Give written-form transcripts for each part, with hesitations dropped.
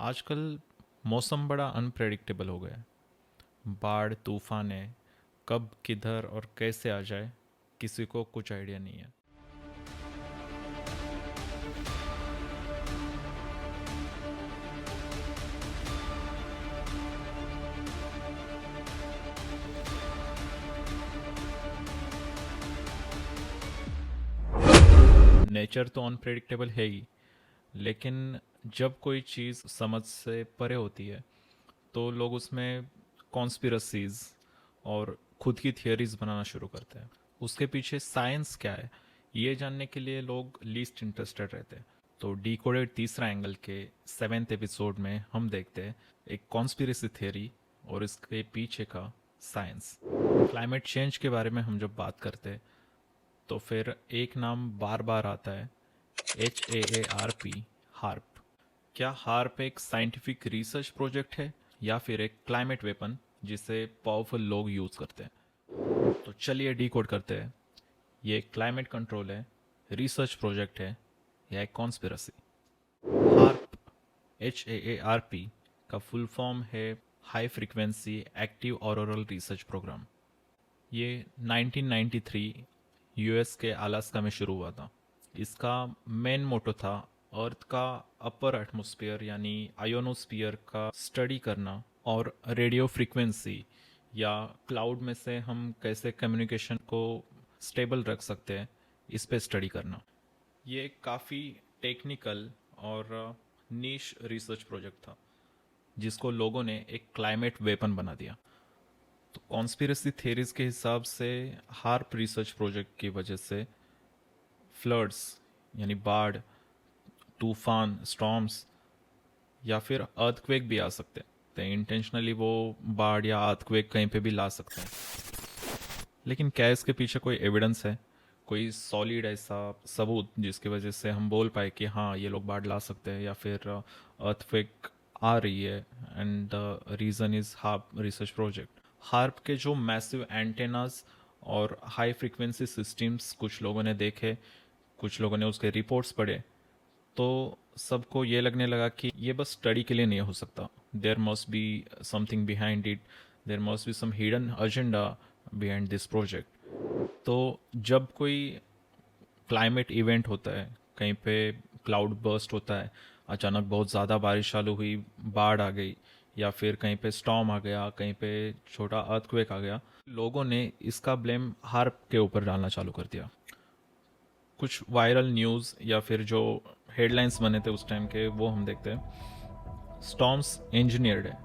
आजकल मौसम बड़ा अनप्रेडिक्टेबल हो गया है। बाढ़ तूफानें कब किधर और कैसे आ जाए किसी को कुछ आइडिया नहीं है। नेचर तो अनप्रेडिक्टेबल है ही, लेकिन जब कोई चीज़ समझ से परे होती है तो लोग उसमें कॉन्स्पिरसीज और खुद की थियरीज बनाना शुरू करते हैं। उसके पीछे साइंस क्या है ये जानने के लिए लोग लीस्ट इंटरेस्टेड रहते हैं। तो डीकोडेड तीसरा एंगल के 7th एपिसोड में हम देखते हैं एक कॉन्स्पिरसी थियरी और इसके पीछे का साइंस। क्लाइमेट चेंज के बारे में हम जब बात करते हैं तो फिर एक नाम बार बार आता है, HAARP, हार्प। क्या हार्प एक साइंटिफिक रिसर्च प्रोजेक्ट है या फिर एक क्लाइमेट वेपन जिसे पावरफुल लोग यूज करते हैं? तो चलिए डिकोड करते हैं। ये क्लाइमेट कंट्रोल है, रिसर्च प्रोजेक्ट है या एक कॉन्स्पिरसी? हार्प, HAARP का फुल फॉर्म है high frequency active auroral research programme. ये 1993 यूएस के अलास्का में शुरू हुआ था। इसका मेन मोटो था अर्थ का अपर एटमॉस्फेयर यानी आयोनोस्फीयर का स्टडी करना और रेडियो फ्रीक्वेंसी या क्लाउड में से हम कैसे कम्युनिकेशन को स्टेबल रख सकते हैं इस पे स्टडी करना। ये काफ़ी टेक्निकल और नीश रिसर्च प्रोजेक्ट था जिसको लोगों ने एक क्लाइमेट वेपन बना दिया। तो कॉन्स्पिरसी थेरीज के हिसाब से हार्प रिसर्च प्रोजेक्ट की वजह से फ्लड्स यानी बाढ़, तूफान, स्टॉर्म्स या फिर अर्थक्वेक भी आ सकते हैं। इंटेंशनली वो बाढ़ या अर्थक्वेक कहीं पे भी ला सकते हैं। लेकिन क्या इसके पीछे कोई एविडेंस है, कोई सॉलिड ऐसा सबूत जिसकी वजह से हम बोल पाए कि हाँ ये लोग बाढ़ ला सकते हैं या फिर अर्थक्वेक आ रही है? And the reason is harp research project. Harp के जो मैसिव एंटेनाज और हाई फ्रीक्वेंसी सिस्टम्स कुछ लोगों ने देखे, कुछ लोगों ने उसके रिपोर्ट्स पढ़े, तो सबको ये लगने लगा कि ये बस स्टडी के लिए नहीं हो सकता। There must be something behind it, there must be some hidden agenda behind this project. तो जब कोई क्लाइमेट इवेंट होता है, कहीं पे क्लाउड बर्स्ट होता है, अचानक बहुत ज़्यादा बारिश चालू हुई, बाढ़ आ गई, या फिर कहीं पे स्टॉर्म आ गया, कहीं पे छोटा अर्थक्वेक आ गया, लोगों ने इसका ब्लेम हार्प के ऊपर डालना चालू कर दिया। कुछ वायरल न्यूज़ या फिर जो हेडलाइंस बने थे उस टाइम के वो हम देखते हैं। स्टॉर्म्स इंजीनियर्ड है,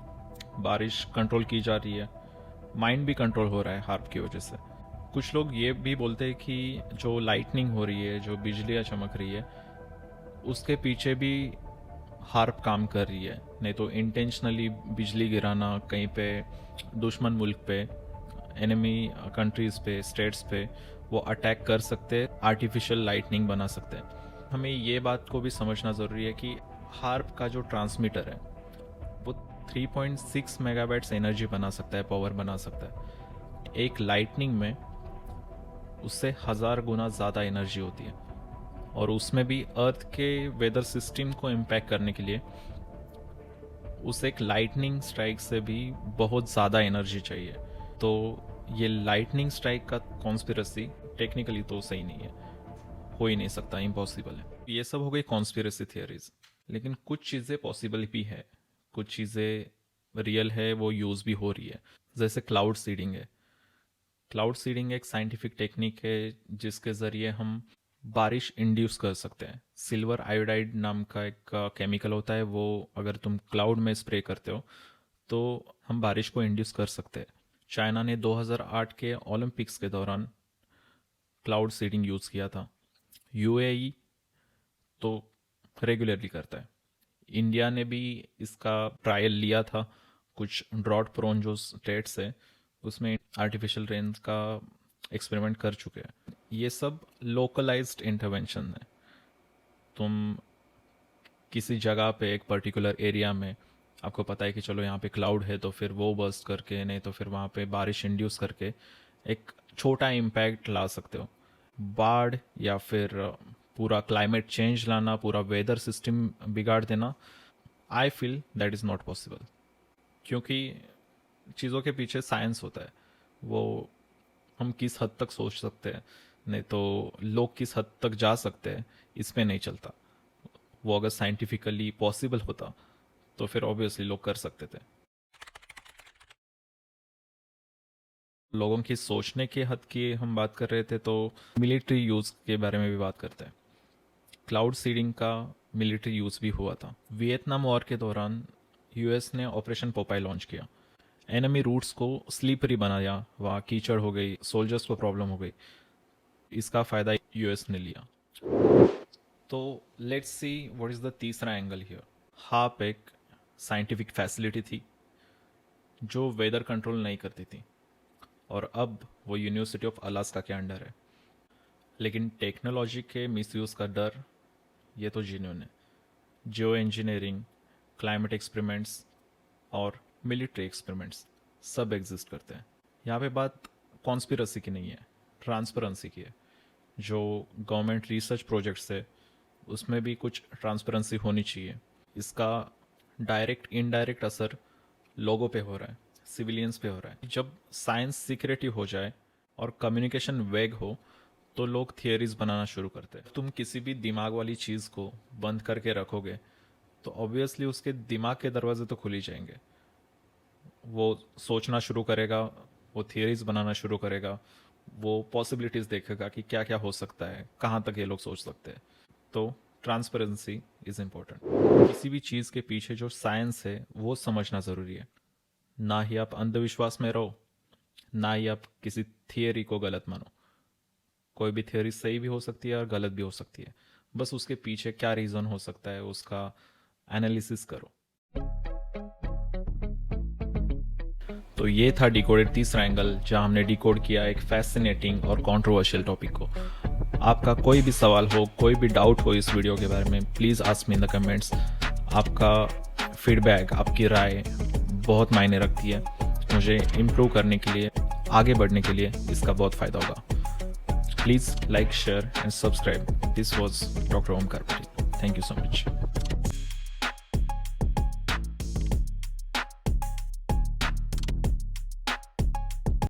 बारिश कंट्रोल की जा रही है, माइंड भी कंट्रोल हो रहा है हार्प की वजह से। कुछ लोग ये भी बोलते हैं कि जो लाइटनिंग हो रही है, जो बिजलियाँ चमक रही है, उसके पीछे भी हार्प काम कर रही है। नहीं तो इंटेंशनली बिजली गिराना कहीं पे दुश्मन मुल्क पे, एनिमी कंट्रीज पे, स्टेट्स पे वो अटैक कर सकते, आर्टिफिशियल लाइटनिंग बना सकते हैं। हमें ये बात को भी समझना ज़रूरी है कि हार्प का जो ट्रांसमीटर है वो 3.6 मेगावाट्स एनर्जी बना सकता है, पावर बना सकता है। एक लाइटनिंग में उससे 1000 गुना ज़्यादा एनर्जी होती है, और उसमें भी अर्थ के वेदर सिस्टम को इम्पैक्ट करने के लिए उस एक लाइटनिंग स्ट्राइक से भी बहुत ज़्यादा एनर्जी चाहिए। तो ये लाइटनिंग स्ट्राइक का कॉन्स्पिरसी टेक्निकली तो सही नहीं है, हो ही नहीं सकता, इम्पॉसिबल है। ये सब हो गई कॉन्स्पिरसी थियरीज, लेकिन कुछ चीज़ें पॉसिबल भी है, कुछ चीज़ें रियल है, वो यूज़ भी हो रही है। जैसे क्लाउड सीडिंग है। क्लाउड सीडिंग एक साइंटिफिक टेक्निक है जिसके ज़रिए हम बारिश इंड्यूस कर सकते हैं। सिल्वर आयोडाइड नाम का एक केमिकल होता है, वो अगर तुम क्लाउड में स्प्रे करते हो तो हम बारिश को इंड्यूस कर सकते हैं। चाइना ने 2008 के ओलंपिक्स के दौरान क्लाउड सीडिंग यूज़ किया था। यूएई तो रेगुलरली करता है। इंडिया ने भी इसका ट्रायल लिया था। कुछ ड्रॉट प्रोन जो स्टेट्स है उसमें आर्टिफिशियल रेन का एक्सपेरिमेंट कर चुके हैं। ये सब लोकलाइज्ड इंटरवेंशन है। तुम किसी जगह पे एक पर्टिकुलर एरिया में आपको पता है कि चलो यहाँ पे क्लाउड है, तो फिर वो बर्स्ट करके, नहीं तो फिर वहाँ पे बारिश इंड्यूस करके एक छोटा इम्पैक्ट ला सकते हो। बाढ़ या फिर पूरा क्लाइमेट चेंज लाना, पूरा वेदर सिस्टम बिगाड़ देना, I feel that is not possible, क्योंकि चीज़ों के पीछे साइंस होता है। वो हम किस हद तक सोच सकते हैं, नहीं तो लोग किस हद तक जा सकते हैं, इस पे नहीं चलता। वो अगर साइंटिफिकली पॉसिबल होता तो फिर ऑब्वियसली लोग कर सकते थे। लोगों की सोचने के हद की हम बात कर रहे थे, तो मिलिट्री यूज़ के बारे में भी बात करते हैं। क्लाउड सीडिंग का मिलिट्री यूज़ भी हुआ था। वियतनाम वॉर के दौरान यूएस ने ऑपरेशन पोपाई लॉन्च किया। एनिमी रूट्स को स्लीपरी बनाया, वहाँ कीचड़ हो गई, सोल्जर्स को प्रॉब्लम हो गई। इसका फ़ायदा यूएस ने लिया। तो let's see what is the तीसरा एंगल हियर। हाप एक साइंटिफिक फैसिलिटी थी जो वेदर कंट्रोल नहीं करती थी, और अब वो यूनिवर्सिटी ऑफ अलास्का के अंडर है। लेकिन टेक्नोलॉजी के मिसयूज़ का डर, ये तो जेन्युइन है। जियो इंजीनियरिंग, क्लाइमेट एक्सपेरिमेंट्स और मिलिट्री एक्सपेरिमेंट्स सब एग्जिस्ट करते हैं। यहाँ पे बात कॉन्स्पिरसी की नहीं है, ट्रांसपेरेंसी की है। जो गवर्नमेंट रिसर्च प्रोजेक्ट्स है उसमें भी कुछ ट्रांसपेरेंसी होनी चाहिए। इसका डायरेक्ट इनडायरेक्ट असर लोगों पे हो रहा है, सिविलियंस पे हो रहा है। जब साइंस सीक्रेटिव हो जाए और कम्युनिकेशन वेग हो तो लोग थियरीज बनाना शुरू करते हैं। तुम किसी भी दिमाग वाली चीज़ को बंद करके रखोगे तो ऑब्वियसली उसके दिमाग के दरवाजे तो खुल ही जाएंगे। वो सोचना शुरू करेगा, वो थियरीज बनाना शुरू करेगा, वो पॉसिबिलिटीज देखेगा कि क्या क्या हो सकता है, कहाँ तक ये लोग सोच सकते हैं। तो ट्रांसपेरेंसी इज इम्पोर्टेंट। किसी भी चीज़ के पीछे जो साइंस है वो समझना ज़रूरी है। ना ही आप अंधविश्वास में रहो, ना ही आप किसी थियरी को गलत मानो। कोई भी थियरी सही भी हो सकती है और गलत भी हो सकती है, बस उसके पीछे क्या रीज़न हो सकता है उसका एनालिसिस करो। तो ये था डिकोडेड तीसरा एंगल, जहां हमने डिकोड किया एक फैसिनेटिंग और कंट्रोवर्शियल टॉपिक को। आपका कोई भी सवाल हो, कोई भी डाउट हो इस वीडियो के बारे में, please ask me in the comments. आपका फीडबैक, आपकी राय बहुत मायने रखती है। मुझे इम्प्रूव करने के लिए, आगे बढ़ने के लिए इसका बहुत फ़ायदा होगा। Please like, share and subscribe. This was doctor Omkar Patel. Thank you so much.